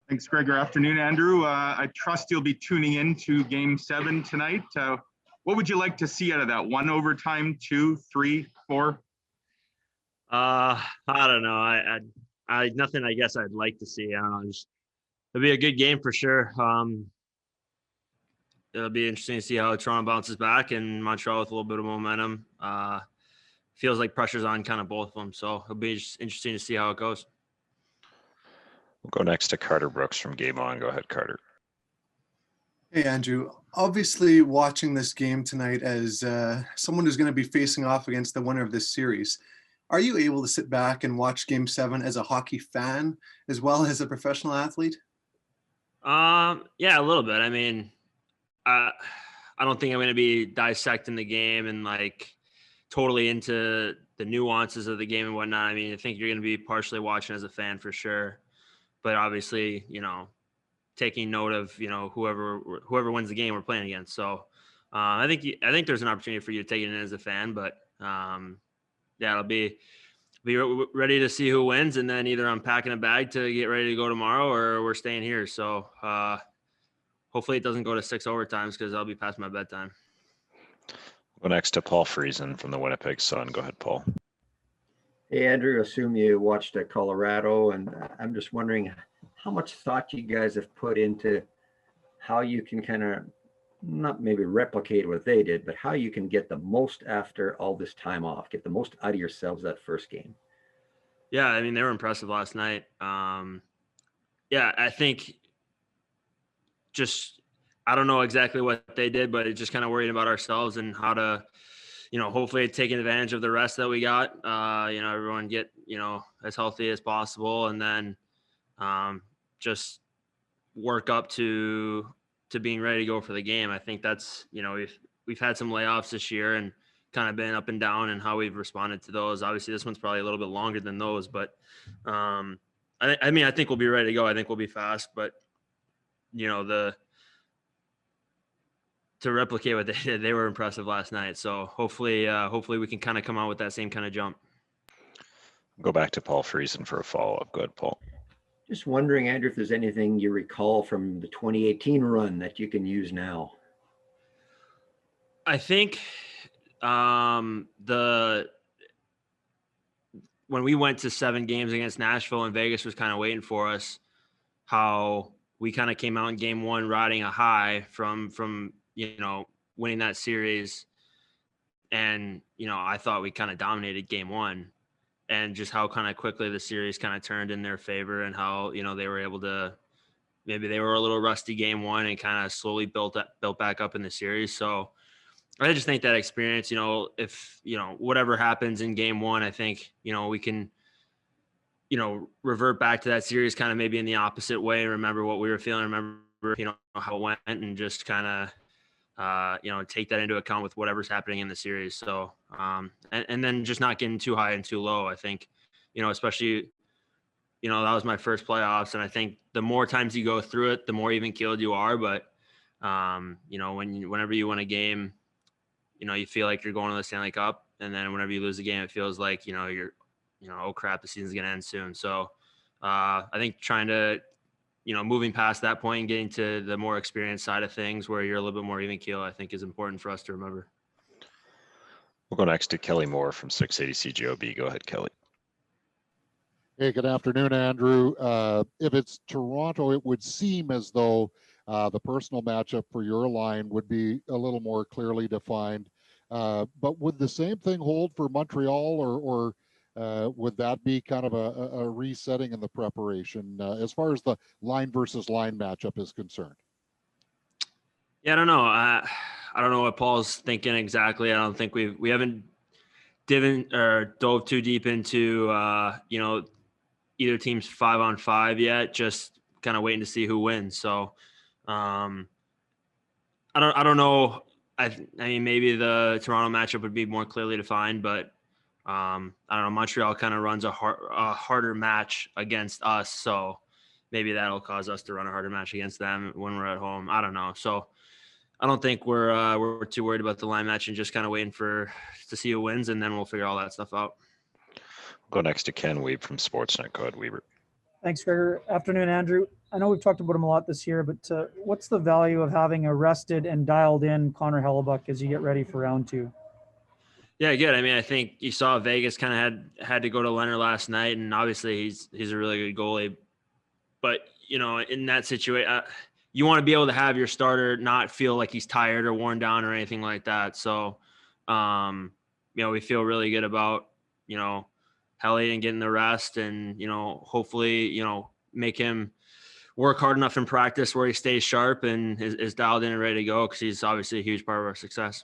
Thanks, Gregor. Afternoon, Andrew. I trust you'll be tuning in to Game 7 tonight. What would you like to see out of that? 1 overtime, 2, 3, 4? I don't know. I nothing. I guess I'd like to see. I don't know. It'll be a good game for sure. It'll be interesting to see how Toronto bounces back and Montreal with a little bit of momentum. Feels like pressure's on kind of both of them, so it'll be interesting to see how it goes. We'll go next to Carter Brooks from Game On. Go ahead, Carter. Hey, Andrew. Obviously, watching this game tonight as someone who's going to be facing off against the winner of this series, are you able to sit back and watch Game 7 as a hockey fan as well as a professional athlete? Yeah, a little bit. I mean, I don't think I'm going to be dissecting the game and like totally into the nuances of the game and whatnot. I mean, I think you're going to be partially watching as a fan for sure, but obviously, taking note of, whoever wins the game we're playing against. So I think there's an opportunity for you to take it in as a fan, but yeah, it'll be ready to see who wins. And then either I'm packing a bag to get ready to go tomorrow or we're staying here. So hopefully it doesn't go to 6 overtimes because I'll be past my bedtime. We'll go next to Paul Friesen from the Winnipeg Sun. Go ahead, Paul. Hey, Andrew, assume you watched Colorado, and I'm just wondering how much thought you guys have put into how you can kind of not maybe replicate what they did, but how you can get the most after all this time off, get the most out of yourselves that first game. Yeah, I mean, they were impressive last night. Yeah, I think I don't know exactly what they did, but just kind of worrying about ourselves and how to, hopefully taking advantage of the rest that we got. Everyone get, as healthy as possible, and then just work up to being ready to go for the game. I think that's, we've had some layoffs this year and kind of been up and down and how we've responded to those. Obviously, this one's probably a little bit longer than those, but I think we'll be ready to go. I think we'll be fast, but to replicate what they did, they were impressive last night. So hopefully we can kind of come out with that same kind of jump. Go back to Paul Friesen for a follow-up. Go ahead, Paul. Just wondering, Andrew, if there's anything you recall from the 2018 run that you can use now. I think when we went to 7 games against Nashville and Vegas was kind of waiting for us, how we kind of came out in game 1 riding a high from winning that series. And, I thought we kind of dominated game 1, and just how kind of quickly the series kind of turned in their favor, and how, they were able to, maybe they were a little rusty game 1 and kind of slowly built back up in the series. So I just think that experience, if, whatever happens in game 1, I think, we can, revert back to that series kind of maybe in the opposite way and remember what we were feeling, remember, how it went, and just kind of, take that into account with whatever's happening in the series. So, and then just not getting too high and too low. I think, especially, that was my first playoffs. And I think the more times you go through it, the more even keeled you are. But, whenever you win a game, you feel like you're going to the Stanley Cup. And then whenever you lose a game, it feels like, you're, oh crap, the season's going to end soon. So, I think trying to, moving past that point and getting to the more experienced side of things where you're a little bit more even keel, I think is important for us to remember. We'll go next to Kelly Moore from 680 CJOB. Go ahead, Kelly. Hey, good afternoon, Andrew. If it's Toronto, it would seem as though the personal matchup for your line would be a little more clearly defined. But would the same thing hold for Montreal, or would that be kind of a resetting in the preparation as far as the line versus line matchup is concerned? Yeah, I don't know. I don't know what Paul's thinking exactly. I don't think we haven't dove too deep into either team's 5-on-5 yet. Just kind of waiting to see who wins. So I don't know. I mean, maybe the Toronto matchup would be more clearly defined, but I don't know. Montreal kind of runs a harder match against us, so maybe that'll cause us to run a harder match against them when we're at home. I don't know. So I don't think we're too worried about the line match, and just kind of waiting to see who wins, and then we'll figure all that stuff out. We'll go next to Ken Weeb from Sportsnet. Go ahead, Weber. Thanks, Gregor. Afternoon, Andrew. I know we've talked about him a lot this year, but what's the value of having a rested and dialed in Connor Hellebuck as you get ready for round 2? Yeah, good. I mean, I think you saw Vegas kind of had to go to Leonard last night, and obviously he's a really good goalie. But in that situation, you want to be able to have your starter not feel like he's tired or worn down or anything like that. So, we feel really good about Helly and getting the rest, and hopefully make him work hard enough in practice where he stays sharp and is dialed in and ready to go, because he's obviously a huge part of our success.